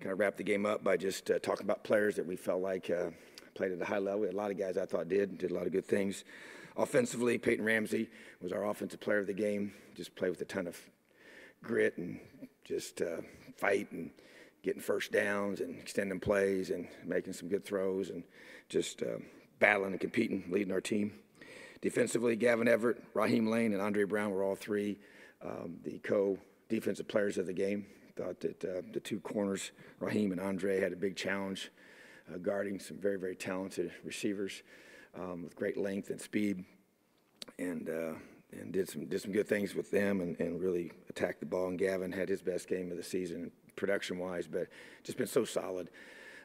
kind of wrap the game up by just talking about players that we felt like played at a high level. We had a lot of guys I thought did a lot of good things. Offensively, Peyton Ramsey was our offensive player of the game. Just played with a ton of grit and just fight and getting first downs and extending plays and making some good throws and just battling and competing, leading our team. Defensively, Gavin Everett, Raheem Lane, and Andre Brown were all three the co-defensive players of the game. Thought that the two corners, Raheem and Andre, had a big challenge guarding some very, very talented receivers with great length and speed, and did some good things with them and really attacked the ball. And Gavin had his best game of the season production-wise, but just been so solid.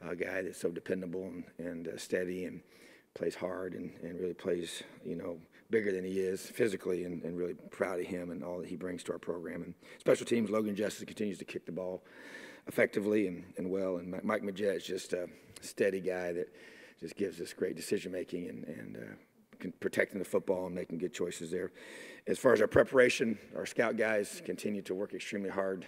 A guy that's so dependable and steady and plays hard and really plays, bigger than he is physically, and really proud of him and all that he brings to our program. And special teams, Logan Justice continues to kick the ball effectively and well. And Mike Majette is just a steady guy that just gives us great decision-making and protecting the football and making good choices there. As far as our preparation, our scout guys continue to work extremely hard.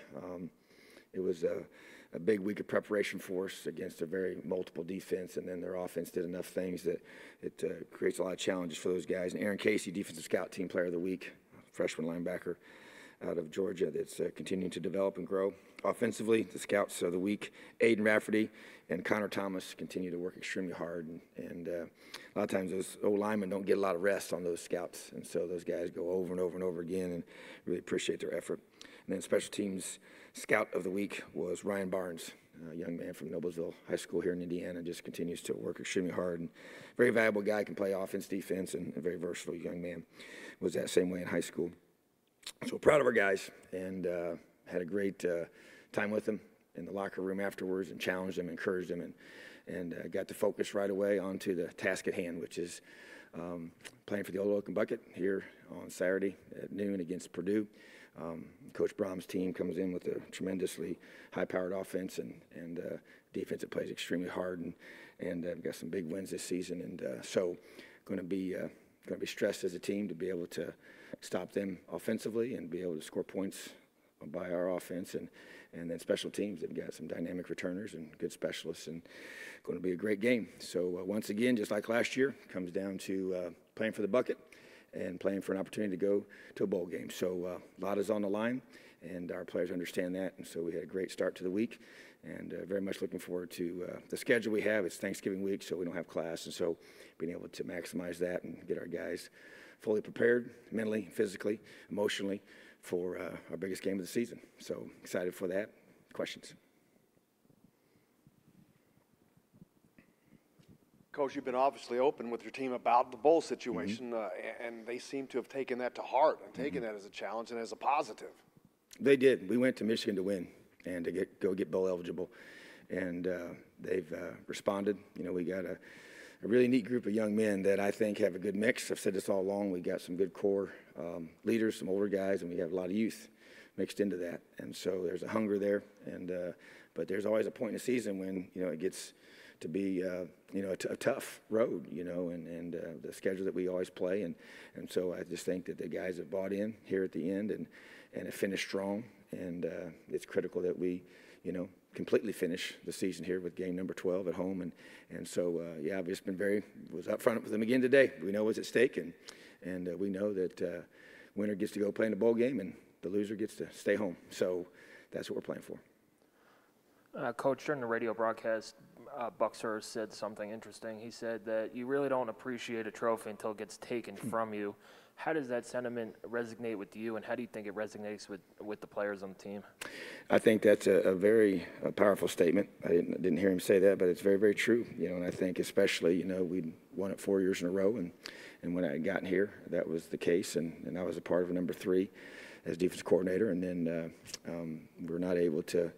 It was a big week of preparation for us against a very multiple defense, and then their offense did enough things that it creates a lot of challenges for those guys. And Aaron Casey, Defensive Scout Team Player of the Week, freshman linebacker out of Georgia that's continuing to develop and grow. Offensively, the Scouts of the Week, Aiden Rafferty and Connor Thomas continue to work extremely hard, and a lot of times those old linemen don't get a lot of rest on those scouts, and so those guys go over and over and over again and really appreciate their effort. And then Special Teams Scout of the Week was Ryan Barnes, a young man from Noblesville High School here in Indiana, just continues to work extremely hard. And very valuable guy, can play offense, defense, and a very versatile young man. Was that same way in high school. So proud of our guys, and had a great time with them in the locker room afterwards, and challenged them, encouraged them, and got to focus right away onto the task at hand, which is playing for the Old Oaken Bucket here on Saturday at noon against Purdue. Coach Brom's team comes in with a tremendously high-powered offense and defense that plays extremely hard, and got some big wins this season. And so going to be stressed as a team to be able to stop them offensively and be able to score points by our offense. And then special teams, they've got some dynamic returners and good specialists, and going to be a great game. So once again, just like last year, comes down to playing for the bucket and playing for an opportunity to go to a bowl game. So a lot is on the line, and our players understand that. And so we had a great start to the week, and very much looking forward to the schedule we have. It's Thanksgiving week, so we don't have class, and so being able to maximize that and get our guys fully prepared mentally, physically, emotionally for our biggest game of the season. So excited for that. Questions? Coach, you've been obviously open with your team about the bowl situation, and they seem to have taken that to heart and taken that as a challenge and as a positive. They did. We went to Michigan to win and to go get bowl eligible, and they've responded. We got a really neat group of young men that I think have a good mix. I've said this all along. We got some good core leaders, some older guys, and we have a lot of youth mixed into that. And so there's a hunger there, and but there's always a point in the season when it gets to be a tough road, and the schedule that we always play, and so I just think that the guys have bought in here at the end and have finished strong, and it's critical that we completely finish the season here with game number 12 at home, and so I've just been was upfront with them again today. We know what's at stake, and we know that winner gets to go play in the bowl game and the loser gets to stay home. So that's what we're playing for. Coach, during the radio broadcast, Buxer said something interesting. He said that you really don't appreciate a trophy until it gets taken from you. How does that sentiment resonate with you, and how do you think it resonates with the players on the team? I think that's a very powerful statement. I didn't hear him say that, but it's very, very true. And I think especially, we'd won it 4 years in a row, and when I had gotten here, that was the case, and I was a part of number 3 as defense coordinator, and then we were not able to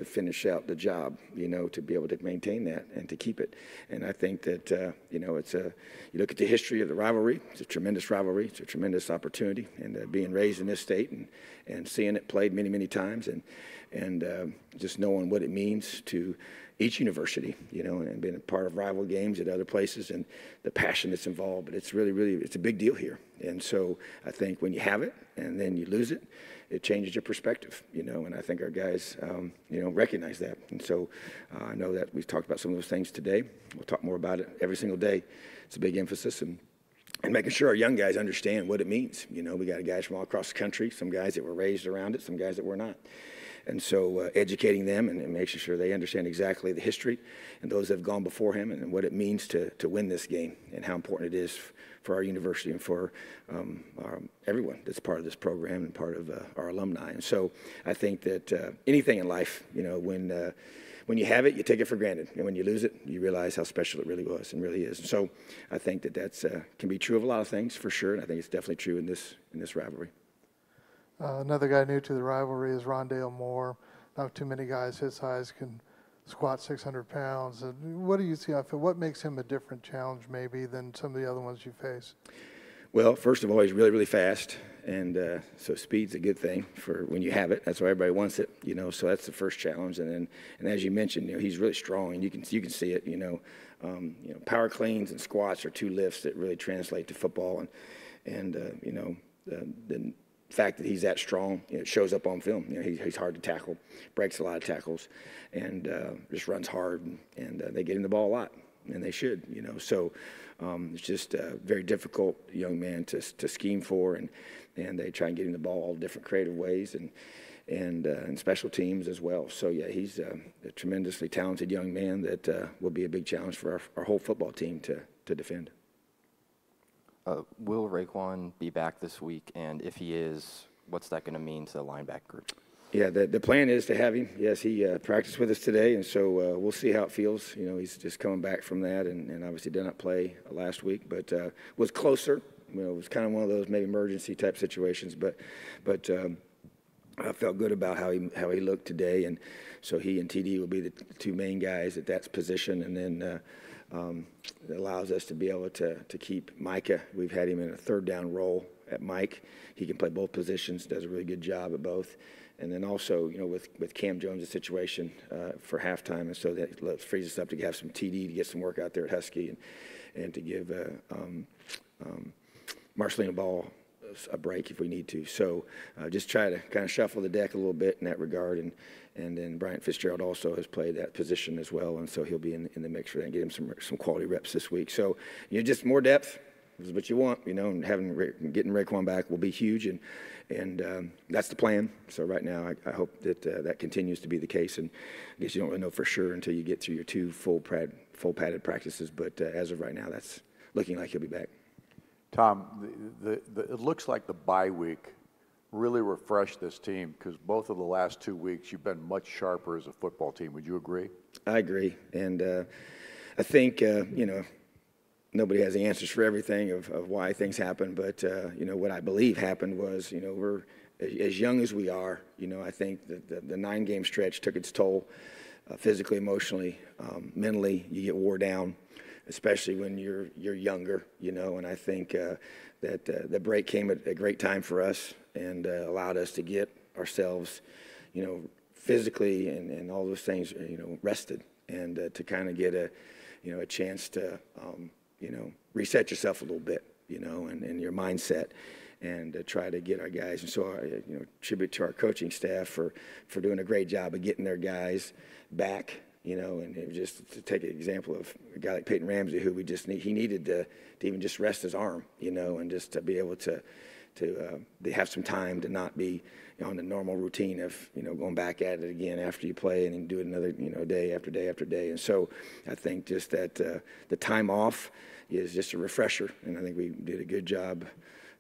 finish out the job, to be able to maintain that and to keep it. And I think that, it's you look at the history of the rivalry, it's a tremendous rivalry, it's a tremendous opportunity, and being raised in this state and seeing it played many, many times, and just knowing what it means to each university, and being a part of rival games at other places and the passion that's involved. But it's really, really, it's a big deal here. And so I think when you have it and then you lose it, it changes your perspective, and I think our guys, recognize that. And so I know that we've talked about some of those things today. We'll talk more about it every single day. It's a big emphasis, and making sure our young guys understand what it means. We got guys from all across the country, some guys that were raised around it, some guys that were not. And so educating them and making sure they understand exactly the history and those that have gone before him and what it means to win this game and how important it is for our university and for everyone that's part of this program and part of our alumni. And so I think that anything in life, when you have it, you take it for granted. And when you lose it, you realize how special it really was and really is. And so I think that that's can be true of a lot of things for sure. And I think it's definitely true in this rivalry. Another guy new to the rivalry is Rondale Moore. Not too many guys his size can squat 600 pounds. What do you see? What makes him a different challenge maybe than some of the other ones you face? Well, first of all, he's really, really fast. And so speed's a good thing for when you have it. That's why everybody wants it, so that's the first challenge. And as you mentioned, he's really strong, and you can see it, power cleans and squats are two lifts that really translate to football. And the fact that he's that strong, it shows up on film. He's hard to tackle, breaks a lot of tackles, and just runs hard. And they get him the ball a lot, and they should. So it's just a very difficult young man to scheme for, and they try and get him the ball all different creative ways, and special teams as well. So yeah, he's a tremendously talented young man that will be a big challenge for our whole football team to defend. Will Raekwon be back this week? And if he is, what's that going to mean to the linebacker group? Yeah, the plan is to have him. Yes, he practiced with us today, and so we'll see how it feels. He's just coming back from that, and obviously did not play last week, but was closer. It was kind of one of those maybe emergency type situations, but I felt good about how he looked today, and so he and TD will be the two main guys at that position, and then it allows us to be able to keep Micah. We've had him in a third down role at Mike. He can play both positions, does a really good job at both. And then also, with Cam Jones' situation for halftime, and so that frees us up to have some TD to get some work out there at Husky, and to give Marcelino Ball a break if we need to. So just try to kind of shuffle the deck a little bit in that regard. And then Bryant Fitzgerald also has played that position as well, and so he'll be in the mix for that and get him some quality reps this week. So just more depth is what you want, and getting Raekwon back will be huge, and that's the plan. So right now I hope that that continues to be the case, and I guess you don't really know for sure until you get through your two full padded practices, but as of right now, that's looking like he'll be back. Tom, it looks like the bye week really refreshed this team, because both of the last 2 weeks you've been much sharper as a football team. Would you agree? I agree, and I think nobody has the answers for everything of why things happen, but what I believe happened was we're as young as we are. I think that the 9-game stretch took its toll, physically, emotionally, mentally. You get wore down, especially when you're younger, and I think that the break came at a great time for us and allowed us to get ourselves, physically and all those things, rested, and to kind of get a chance to, reset yourself a little bit, and your mindset, and try to get our guys. And so, tribute to our coaching staff for doing a great job of getting their guys back. And it was just to take an example of a guy like Peyton Ramsey, who he needed to even just rest his arm, and just to be able to have some time to not be on the normal routine of, going back at it again after you play and then do it another, day after day after day. And so I think just that the time off is just a refresher, and I think we did a good job,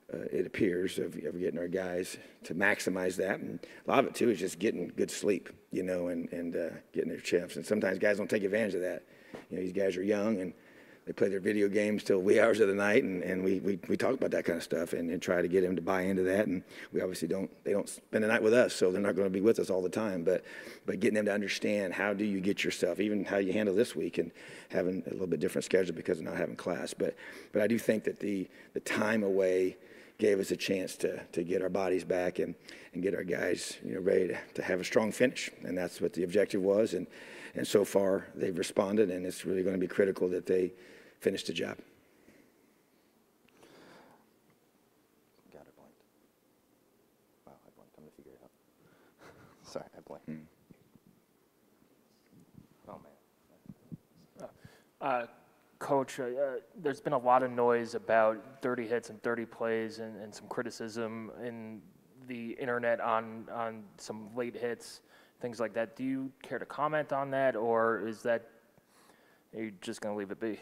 it appears, of getting our guys to maximize that. And a lot of it, too, is just getting good sleep, and getting their chips. And sometimes guys don't take advantage of that. These guys are young, and they play their video games till wee hours of the night, and we talk about that kind of stuff and try to get them to buy into that. And we obviously they don't spend the night with us, so they're not going to be with us all the time. But getting them to understand, how do you get yourself, even how you handle this week, and having a little bit different schedule because of not having class. But I do think that the time away gave us a chance to get our bodies back and get our guys, ready to have a strong finish. And that's what the objective was. And so far they've responded, and it's really going to be critical that they finish the job. Got it blanked. Wow, I blanked. I'm going to Coach, there's been a lot of noise about 30 hits and 30 plays and some criticism in the internet on some late hits, things like that. Do you care to comment on that, or are you just going to leave it be?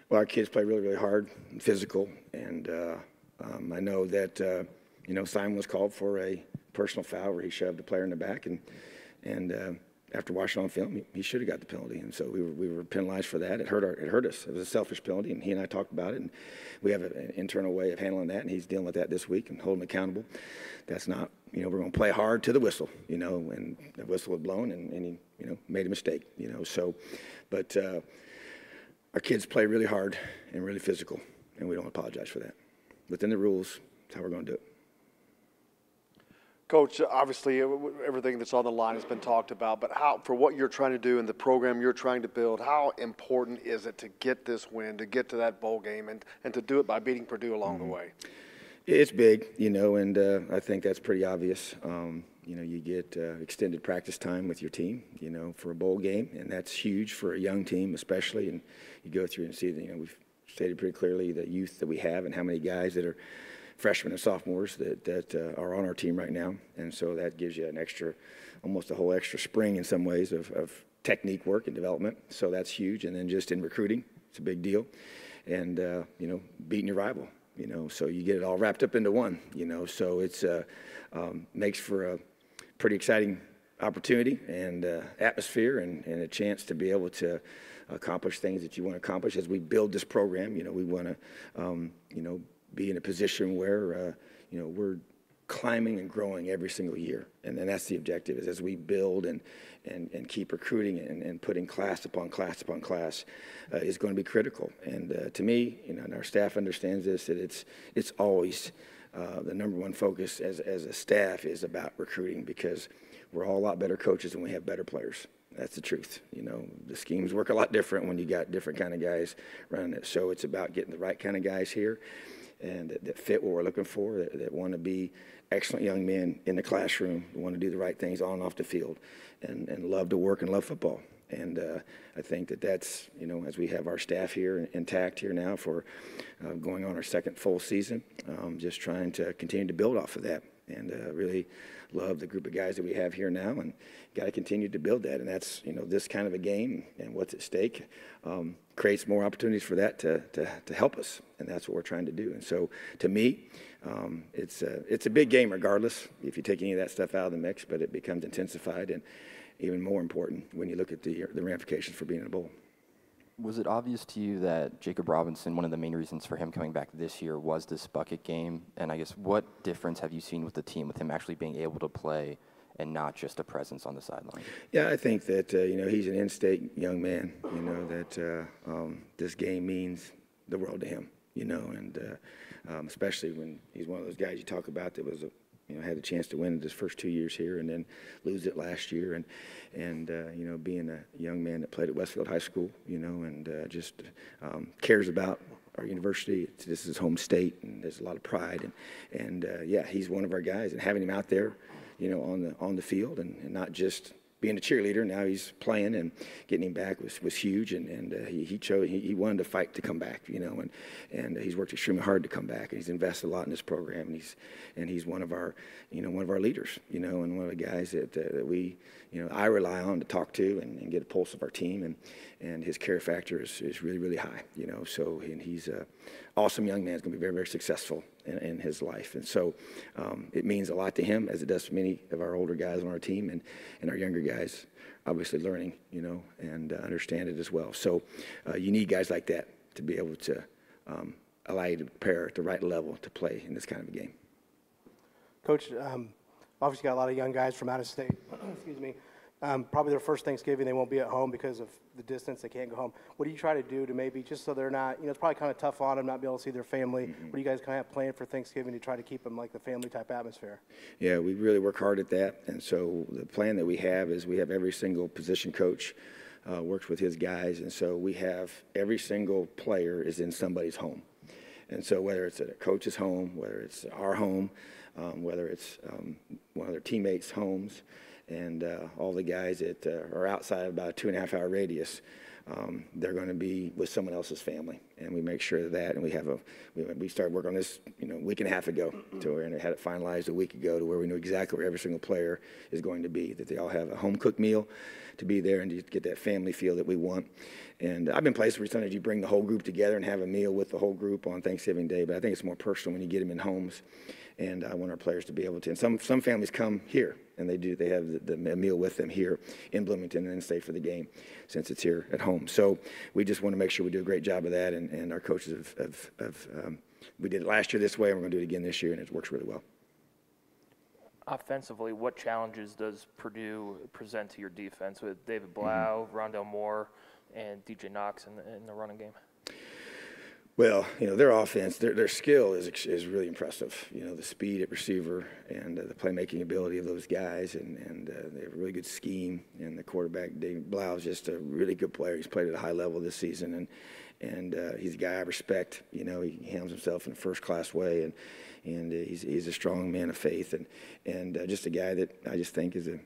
Well, our kids play really, really hard and physical, and I know that, Simon was called for a personal foul where he shoved a player in the back, and after watching on film, he should have got the penalty, and so we were penalized for that. It hurt us. It was a selfish penalty, and he and I talked about it, and we have an internal way of handling that, and he's dealing with that this week and holding accountable. That's not, we're going to play hard to the whistle, and the whistle was blown, and he, made a mistake, so, but our kids play really hard and really physical, and we don't apologize for that. Within the rules, that's how we're going to do it. Coach, obviously everything that's on the line has been talked about, but for what you're trying to do and the program you're trying to build, how important is it to get this win, to get to that bowl game, and to do it by beating Purdue along the way? It's big, and I think that's pretty obvious. You get extended practice time with your team, for a bowl game, and that's huge for a young team especially. And you go through and see that, we've stated pretty clearly the youth that we have and how many guys that are freshmen and sophomores that are on our team right now. And so that gives you almost a whole extra spring in some ways of technique work and development. So that's huge. And then just in recruiting, it's a big deal. And, beating your rival, so you get it all wrapped up into one, so it's makes for a pretty exciting opportunity and atmosphere and a chance to be able to accomplish things that you want to accomplish as we build this program. We want to, be in a position where, we're climbing and growing every single year. And that's the objective, is as we build and keep recruiting and putting class upon class upon class is going to be critical. And to me, and our staff understands this, that it's always the number one focus as a staff is about recruiting, because we're all a lot better coaches when we have better players. That's the truth. The schemes work a lot different when you got different kind of guys running it. So it's about getting the right kind of guys here and that fit what we're looking for, that want to be excellent young men in the classroom, who want to do the right things on and off the field, and love to work and love football. And I think that's, as we have our staff here intact here now for going on our second full season, just trying to continue to build off of that. And really love the group of guys that we have here now, and got to continue to build that. And that's, this kind of a game and what's at stake creates more opportunities for that to help us. And that's what we're trying to do. And so to me, it's a big game regardless if you take any of that stuff out of the mix, but it becomes intensified and even more important when you look at the ramifications for being in a bowl. Was it obvious to you that Jacob Robinson, one of the main reasons for him coming back this year was this bucket game? And I guess what difference have you seen with the team, with him actually being able to play and not just a presence on the sideline? Yeah, I think that, he's an in-state young man, that this game means the world to him, and especially when he's one of those guys you talk about that was had a chance to win it his first 2 years here and then lose it last year. And being a young man that played at Westfield High School, and just cares about our university. This is his home state, and there's a lot of pride. And he's one of our guys. And having him out there, on the field and not just being a cheerleader, now he's playing, and getting him back was huge. And he wanted to fight to come back, and he's worked extremely hard to come back, and he's invested a lot in this program, and he's one of our leaders, and one of the guys that we, I rely on to talk to and get a pulse of our team, and his care factor is really, really high, so, and he's a awesome young man. He's going to be very, very successful in his life. And so it means a lot to him, as it does to many of our older guys on our team, and our younger guys obviously learning, and understand it as well. So you need guys like that to be able to allow you to prepare at the right level to play in this kind of a game. Coach, obviously got a lot of young guys from out of state. Excuse me. Probably their first Thanksgiving, they won't be at home because of the distance. They can't go home. What do you try to do to maybe, just so they're not, it's probably kind of tough on them not be able to see their family. Mm-hmm. What do you guys kind of have planned for Thanksgiving to try to keep them like the family type atmosphere? Yeah, we really work hard at that. And so the plan that we have is we have every single position coach works with his guys. And so we have every single player is in somebody's home. And so whether it's at a coach's home, whether it's our home, whether it's one of their teammates' homes, and all the guys that are outside of about a 2.5-hour radius, they're going to be with someone else's family, and we make sure of that. And we started working on this, a week and a half ago, and had it finalized a week ago to where we knew exactly where every single player is going to be, that they all have a home cooked meal to be there and to get that family feel that we want. And I've been places where sometimes you bring the whole group together and have a meal with the whole group on Thanksgiving Day, but I think it's more personal when you get them in homes. And I want our players to be able to. And some families come here, and they have the meal with them here in Bloomington and then stay for the game since it's here at home. So we just want to make sure we do a great job of that. And our coaches we did it last year this way, and we're going to do it again this year, and it works really well. Offensively, what challenges does Purdue present to your defense with David Blau, Rondale Moore, and DJ Knox in the running game? Well, their offense, their skill is really impressive. The speed at receiver and the playmaking ability of those guys, and they have a really good scheme. And the quarterback, David Blau, is just a really good player. He's played at a high level this season, and he's a guy I respect. He handles himself in a first-class way, and he's a strong man of faith, and just a guy that I just think is a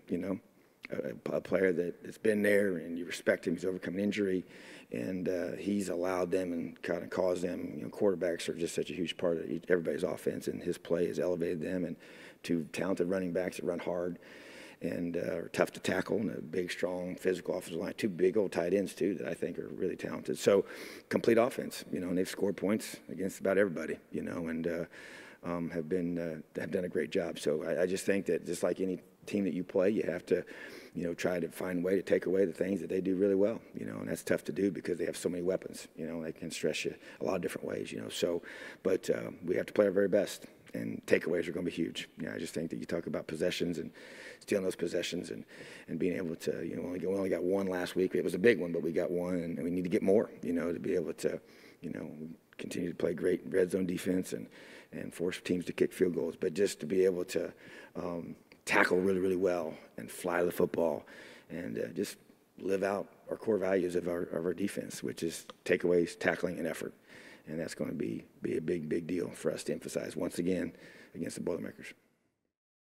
player that's been there, and you respect him. He's overcome an injury, and he's allowed them and kind of caused them. Quarterbacks are just such a huge part of everybody's offense, and his play has elevated them. And two talented running backs that run hard and are tough to tackle, and a big, strong, physical offensive line. Two big old tight ends too that I think are really talented. So complete offense, and they've scored points against about everybody, and have done a great job. So I just think that just like any team that you play, you have to, try to find a way to take away the things that they do really well, and that's tough to do because they have so many weapons, they can stress you a lot of different ways, so, but we have to play our very best, and takeaways are going to be huge. I just think that you talk about possessions and stealing those possessions and being able to, we only got one last week. It was a big one, but we got one, and we need to get more, to be able to, continue to play great red zone defense and force teams to kick field goals, but just to be able to tackle really, really well and fly the football and just live out our core values of our defense, which is takeaways, tackling, and effort. And that's going to be a big, big deal for us to emphasize once again against the Boilermakers.